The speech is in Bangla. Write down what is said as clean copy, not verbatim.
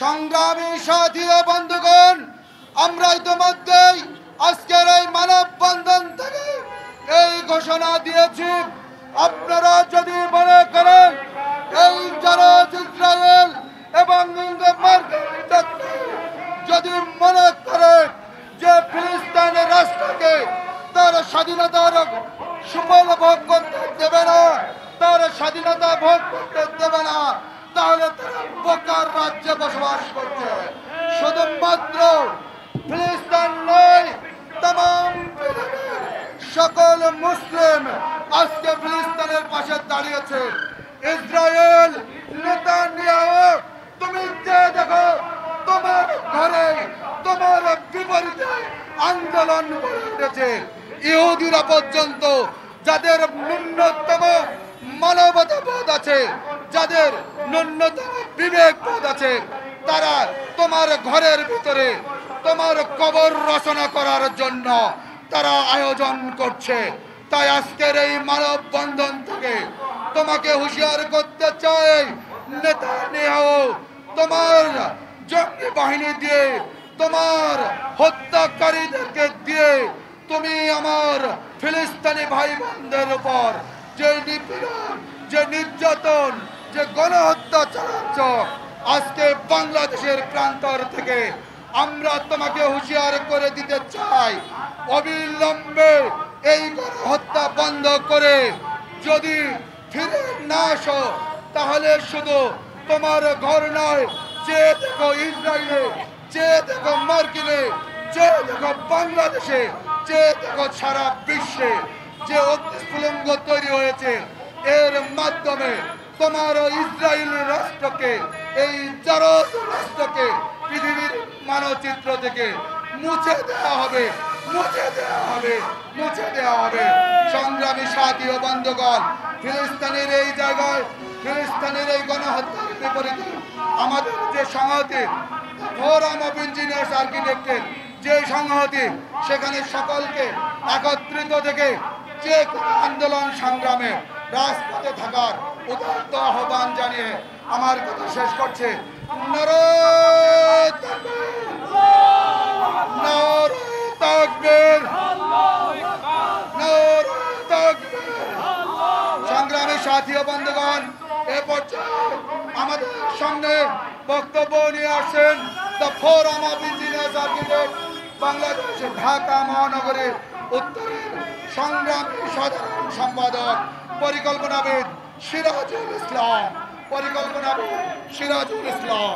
সংগ্রামী সাথী ও বন্ধুগণ, আমরা ইতিমধ্যেই আজকের এই মানববন্ধন থেকে এই ঘোষণা দিয়েছি, আপনারা যদি মনে করেন এই যারা ইসরায়েল এবং যদি মনে করে যে ফিলিস্তিনের রাষ্ট্রকে তার স্বাধীনতার সুফল ভোগ করতে দেবে না, তার স্বাধীনতা ভোগ করতে দেবে না, তাহলে তারা বোকার রাজ্যে বসবাস করছে। শুধুমাত্র ফিলিস্তিন নয়, তাম সকল মুসলিম আজকে ফিলিস্তিনের পাশে দাঁড়িয়েছে। ইসরায়েল নেতানিয়াহু, তুমি যে দেখো তোমার ঘরে তোমার বিপরীতে আন্দোলন করে উঠেছে। ইহুদিরা পর্যন্ত, যাদের ন্যূনতম মানবতাবোধ আছে, যাদের ন্যূনতম বিবেকবোধ আছে, তারা তোমার ঘরের ভিতরে তোমার কবর রচনা করার জন্য তারা আয়োজন করছে। তাই আজকের এই মানববন্ধন থেকে তোমাকে হুঁশিয়ার করতে চাই, নেতানিয়াহু, তোমার জঙ্গি বাহিনী দিয়ে, তোমার হত্যাকারীদেরকে দিয়ে তুমি আমার ফিলিস্তিনি ভাই বোনদের উপর যে নিপীড়ন, যে নির্যাতন, যে গণহত্যা চালাচ্ছ, আজকে বাংলাদেশের প্রান্তর থেকে আমরা তোমাকে হুঁশিয়ার করে দিতে চাই, অবিলম্বে এই গণহত্যা বন্ধ করে যদি ফিরে না আসো, তাহলে শুধু তোমার ঘর নয়, যে দেখো ইসরায়েলে, যে দেখো মার্কিনে, যে দেখো বাংলাদেশে, যে দেখো সারা বিশ্বে যে অগ্নিস্ফুলিঙ্গ তৈরি হয়েছে, এর মাধ্যমে তোমার ইসরায়েল রাষ্ট্রকে, এই জারজ রাষ্ট্রকে পৃথিবীর মানচিত্র থেকে মুছে দেওয়া হবে, মুছে দেওয়া হবে, মুছে দেওয়া হবে। সংগ্রামী সাথী ও বন্ধুগণ, ফিলিস্তিনের এই জায়গায়, ফিলিস্তিনের এই গণহত্যার বিপরীতে আমাদের যে সংহতি, ফোরাম অফ ইঞ্জিনিয়ার্স আর্কিটেক্টের যে সংহতি, সেখানে সকলকে একত্রিত থেকে যে আন্দোলন সংগ্রামে রাজপথে থাকার উদাত্ত আহ্বান জানিয়ে আমার কথা শেষ করছে। নারায়ে তাকবীর, নারায়ে তাকবীর, নারায়ে তাকবীর। সংগ্রামী সাথী ও বন্ধুগণ, এ পর্যায়ে আমাদের সামনে বক্তব্য নিয়ে আসেন the forum of engineers architect Bangladesh Dhaka মহানগরের উত্তরের সংগ্রামী সাধারণ সম্পাদক, পরিকল্পনাবিদ সিরাজুল ইসলাম, পরিকল্পনাবিদ সিরাজুল ইসলাম।